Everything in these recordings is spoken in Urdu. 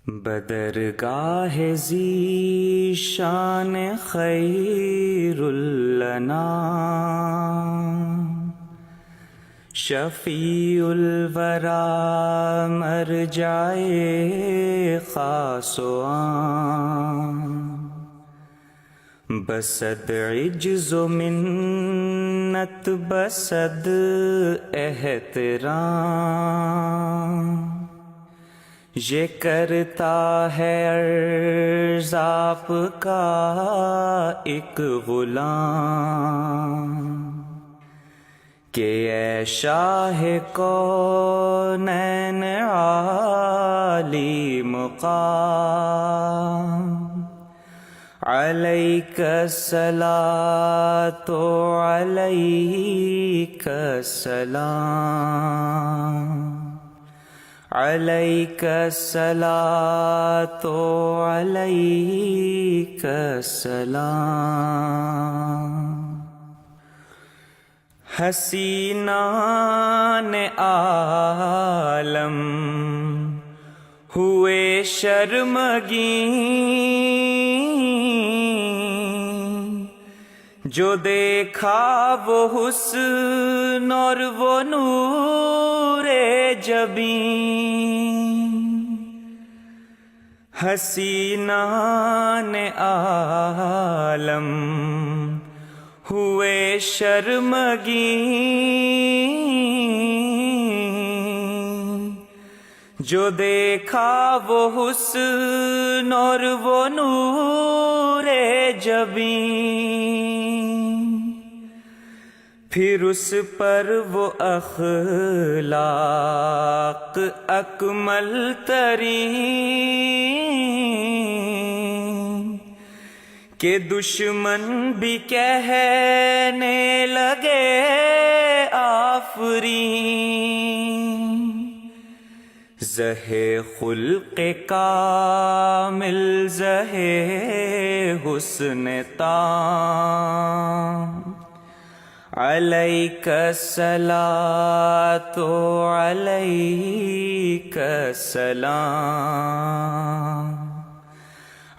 بدرگاہ ذی شان خیر الانام، شفیع الورا مرجائے خاص و عام، بصد عجز و منت بصد احترام، یہ کرتا ہے عرض آپ کا ایک غلام، کہ اے شاہ کونین عالی مقام، علیک الصلاۃ علیک السلام، علیک الصلاۃ علیک السلام۔ حسینان عالم ہوئے شرمگیں، جو دیکھا وہ حسن اور وہ نور جبیں، حسینان عالم ہوئے شرمگیں، جو دیکھا وہ حسن اور وہ نور جبیں، پھر اس پر وہ اخلاق اکمل ترین، کہ دشمن بھی کہنے لگے آفرین، زہے خلق کامل زہے حسن تام، علیک الصلاۃ علیک السلام،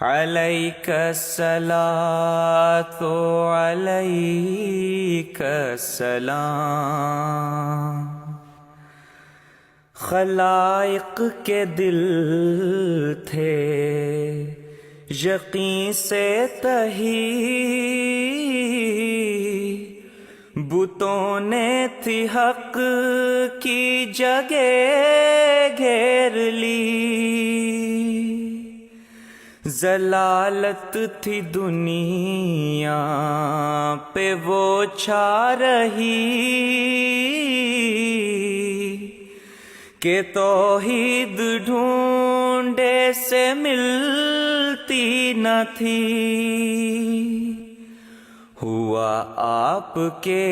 علیک الصلاۃ علیک السلام۔ خلائق کے دل تھے یقین سے تہی، بتوں نے تھی حق کی جگہ گھیر لی، ضلالت تھی دنیا پہ وہ چھا رہی، کہ توحید ڈھونڈے سے ملتی نہ تھی، ہوا آپ کے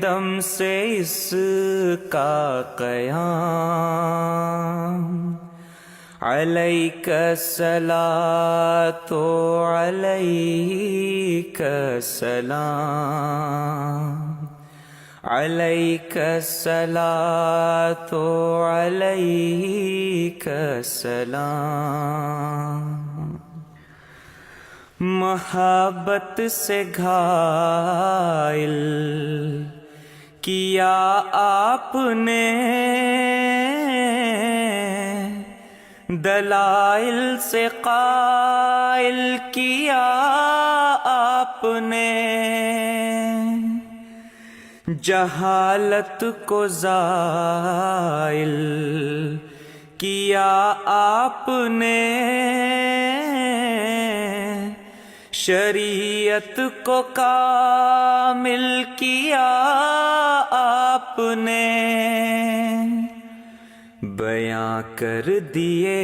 دم سے اس کا قیام، علیک الصلاۃ علیک السلام، علیک الصلاۃ علیک السلام۔ محبت سے گھائل کیا آپ نے، دلائل سے قائل کیا آپ نے، جہالت کو زائل کیا آپ نے، شریعت کو کامل کیا آپ نے، بیاں کر دیے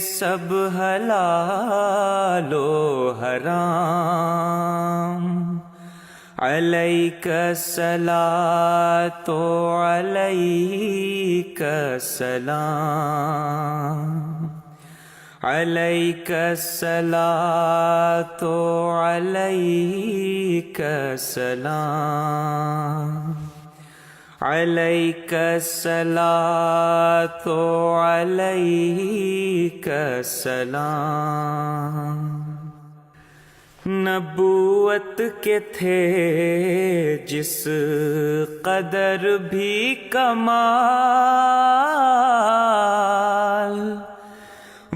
سب حلال و حرام، علیک الصلاۃ علیک السلام، علیک الصلاۃ علیک السلام، علیک الصلاۃ علیک السلام۔ نبوت کے تھے جس قدر بھی کمال،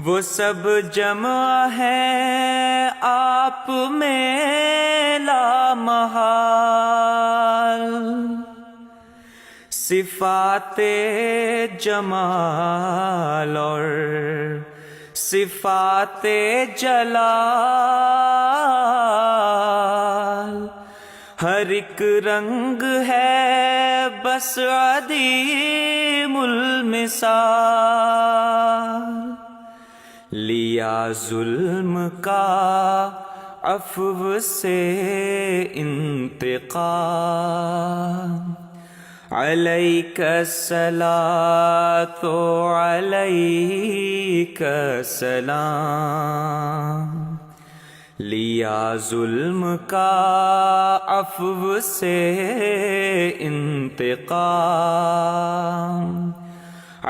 وہ سب جمع ہے آپ میں لامحال۔ صفات جمال اور صفات جلال، ہر ایک رنگ ہے بس عدیم المثال۔ لیا ظلم کا عفو سے انتقام، علیک الصلاۃ علیک السلام۔ لیا ظلم کا عفو سے انتقام،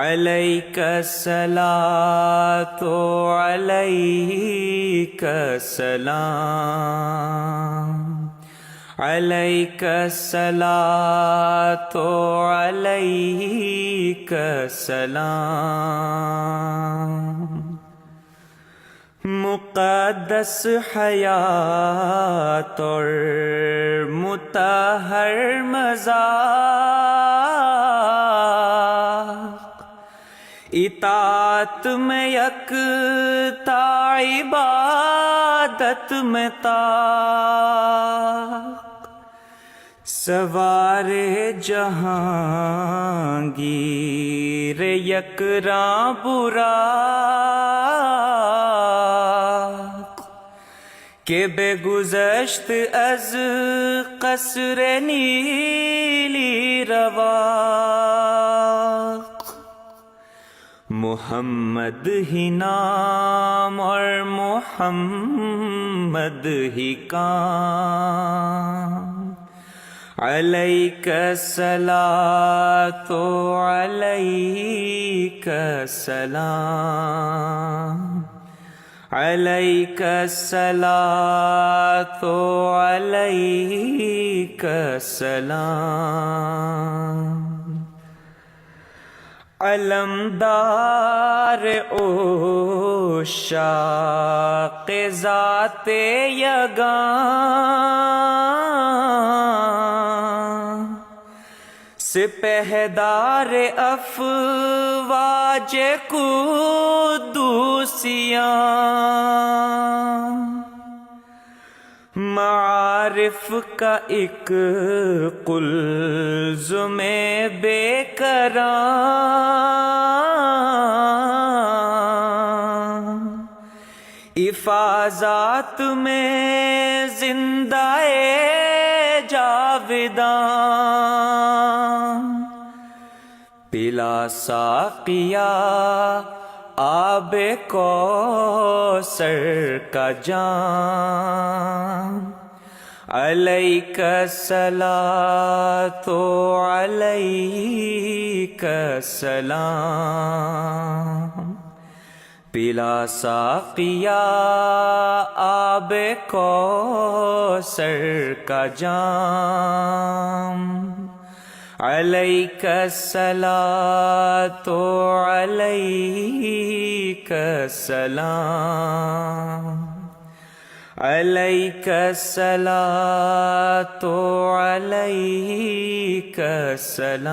علیک الصلاۃ علیک السلام۔ علیک الصلاۃ علیک السلام۔ مقدس حیات اور مطہر مذاق، اطاعت میں یکتا عبادت میں طاق، سوار جہانگیر یکراں براق، کہ بے گذشت از قصر نیلی رواق۔ محمد ہی نام اور محمد ہی کام، علیک الصلاۃ علیک السلام۔ علیک الصلاۃ علیک السلام۔ علمدار عشاق ذات یگاں، سپہدار افواج قدوسیاں، معارف کا ایک قلزم بے کرام، افاضات میں زندہ جاوداں، پلا ساقیا آب کوثر کا جام، علیک الصلاۃ علیک السلام۔ پلا ساقیا آب کوثر کا جام، علیک الصلاۃ علیک السلام۔ علیک الصلاۃ علیک السلام۔